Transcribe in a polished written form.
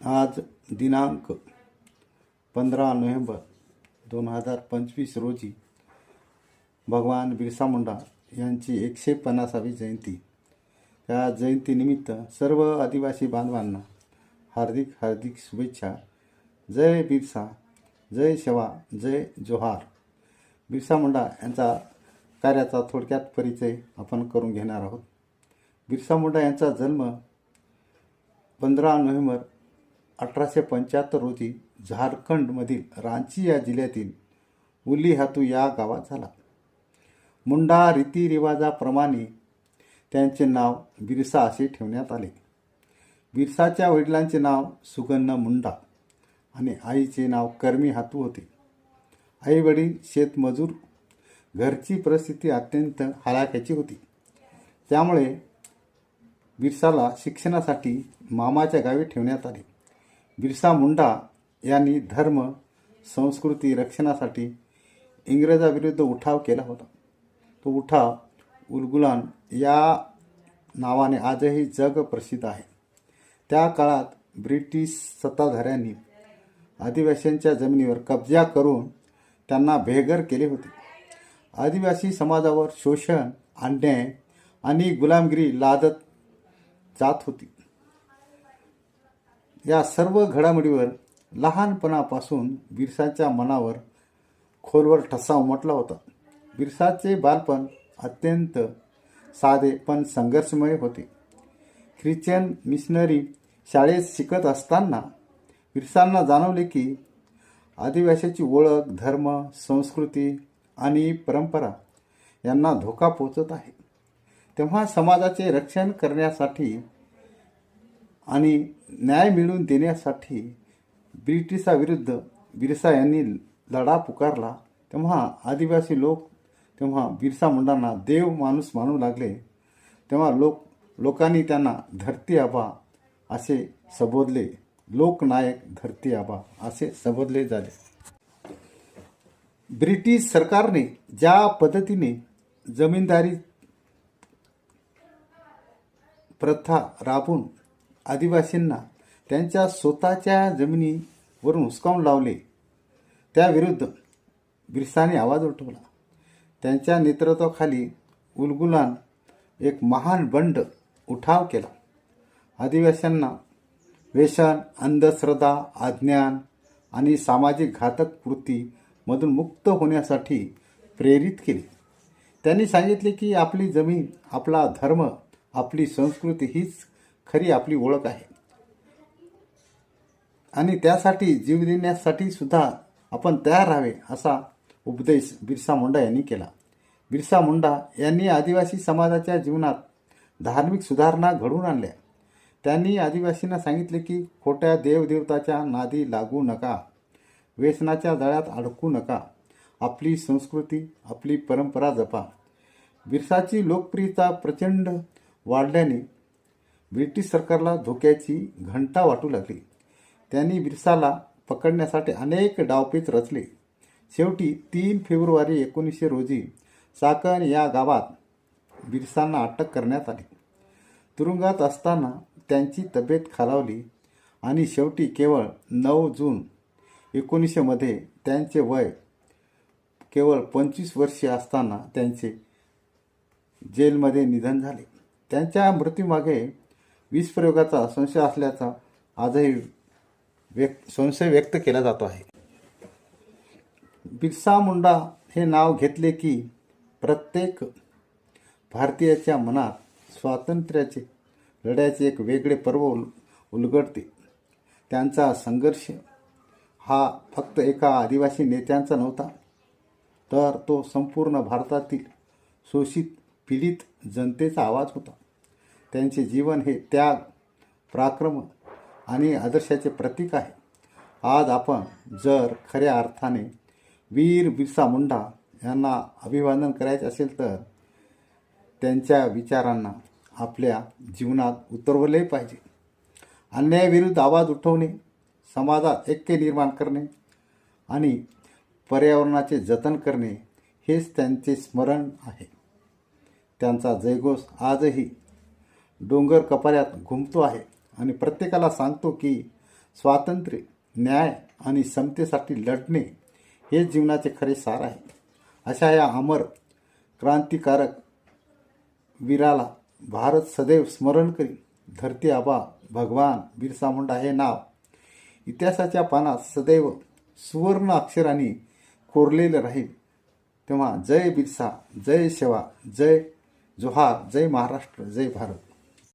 आज दिनांक 15 नोव्हेंबर 2025 रोजी भगवान बिरसा मुंडा यांची 150वी जयंती. या जयंतीनिमित्त सर्व आदिवासी बांधवांना हार्दिक हार्दिक शुभेच्छा. जय बिरसा, जय शिवा, जय जोहार. बिरसा मुंडा यांचा कार्याचा थोडक्यात परिचय आपण करून घेणार आहोत. बिरसा मुंडा यांचा जन्म 15 नोव्हेंबर 1875 रोजी झारखंडमधील रांची या जिल्ह्यातील उलीहातू या गावात झाला. मुंडा रीतिरिवाजाप्रमाणे त्यांचे नाव बिरसा असे ठेवण्यात आले. बिरसाच्या वडिलांचे नाव सुगन्न मुंडा आणि आईचे नाव कर्मी हातू होते. आई वडील शेतमजूर. घरची परिस्थिती अत्यंत हलाखीची होती. त्यामुळे बिरसाला शिक्षणासाठी मामाच्या गावी ठेवण्यात आले. बिरसा मुंडा यांनी धर्म संस्कृती रक्षणासाठी इंग्रजाविरुद्ध उठाव केला होता. तो उठाव उलगुलान या नावाने आजही जग प्रसिद्ध आहे. त्या काळात ब्रिटिश सत्ताधाऱ्यांनी आदिवासींच्या जमिनीवर कब्जा करून त्यांना बेघर केले होते. आदिवासी समाजावर शोषण, अन्याय आणि गुलामगिरी लादत जात होती. या सर्व घडामोडीवर लहानपणापासून बिरसाच्या मनावर खोलवर ठसा उमटला होता. बिरसाचे बालपण अत्यंत साधे पण संघर्षमय होते. ख्रिश्चन मिशनरी शाळेत शिकत असताना बिरसांना जाणवले की आदिवासीची ओळख, धर्म, संस्कृती आणि परंपरा यांना धोका पोचत आहे. तेव्हा समाजाचे रक्षण करण्यासाठी आणि न्याय मिळवून देण्यासाठी ब्रिटिशाविरुद्ध बिरसा यांनी लढा पुकारला. तेव्हा आदिवासी लोक बिरसा मुंडांना देव माणूस मानू लागले. तेव्हा लोकांनी त्यांना धरती आबा असे संबोधले. लोकनायक धरती आबा असे संबोधले झाले. ब्रिटिश सरकारने ज्या पद्धतीने जमीनदारी प्रथा राबवून आदिवासींना त्यांच्या स्वतःच्या जमिनीवरून हुसकावून लावले, त्याविरुद्ध बिरसाने आवाज उठवला. त्यांच्या नेतृत्वाखाली उलगुलान एक महान बंड उठाव केला. आदिवासींना व्यसन, अंधश्रद्धा, अज्ञान आणि सामाजिक घातक कृतीमधून मुक्त होण्यासाठी प्रेरित केले. त्यांनी सांगितले की आपली जमीन, आपला धर्म, आपली संस्कृती हीच खरी आपली ओळख आहे आणि त्यासाठी जीव देण्यासाठी सुद्धा आपण तयार राहावे असा उपदेश बिरसा मुंडा यांनी केला. बिरसा मुंडा यांनी आदिवासी समाजाच्या जीवनात धार्मिक सुधारणा घडवून आणल्या. त्यांनी आदिवासींना सांगितले की खोट्या देवदेवताच्या नादी लागू नका, व्यसनाच्या जाळ्यात अडकू नका, आपली संस्कृती, आपली परंपरा जपा. बिरसाची लोकप्रियता प्रचंड वाढल्याने ब्रिटिश सरकारला धोक्याची घंटा वाटू लागली. त्यांनी बिरसाला पकडण्यासाठी अनेक डावपेच रचले. शेवटी 3 फेब्रुवारी 1900 रोजी चाकण या गावात बिरसांना अटक करण्यात आली. तुरुंगात असताना त्यांची तब्येत खालावली आणि शेवटी केवळ 9 जून 1900 मध्ये त्यांचे वय केवळ 25 वर्षे असताना त्यांचे जेलमध्ये निधन झाले. त्यांच्या मृत्यूमागे विषप्रयोगाचा संशय असल्याचा आजही संशय व्यक्त केला जातो आहे. बिरसा मुंडा हे नाव घेतले की प्रत्येक भारतीयाच्या मनात स्वातंत्र्याचे लढ्याचे एक वेगळे पर्व उलगडते. त्यांचा संघर्ष हा फक्त एका आदिवासी नेत्यांचा नव्हता, तर तो संपूर्ण भारतातील शोषित पीडित जनतेचा आवाज होता. त्यांचे जीवन हे त्याग, पराक्रम आणि आदर्शाचे प्रतीक आहे. आज आपण जर खऱ्या अर्थाने वीर बिरसा मुंडा यांना अभिवादन करायचे असेल तर त्यांच्या विचारांना आपल्या जीवनात उतरवले पाहिजे. अन्यायाविरुद्ध आवाज उठवणे, समाजात ऐक्य निर्माण करणे आणि पर्यावरणाचे जतन करणे हेच त्यांचे स्मरण आहे. त्यांचा जयघोष आजही डोंगर कपाऱ्यात घुमतो आहे आणि प्रत्येकाला सांगतो की स्वातंत्र्य, न्याय आणि समतेसाठी लढणे हे जीवनाचे खरे सार आहे. अशा या अमर क्रांतिकारक वीराला भारत सदैव स्मरण करी. धरती आबा भगवान बिरसा मुंडा हे नाव इतिहासाच्या पानात सदैव सुवर्ण अक्षरांनी कोरलेलं राहील. तेव्हा जय बिरसा, जय सेवा, जय जोहार, जय महाराष्ट्र, जय भारत.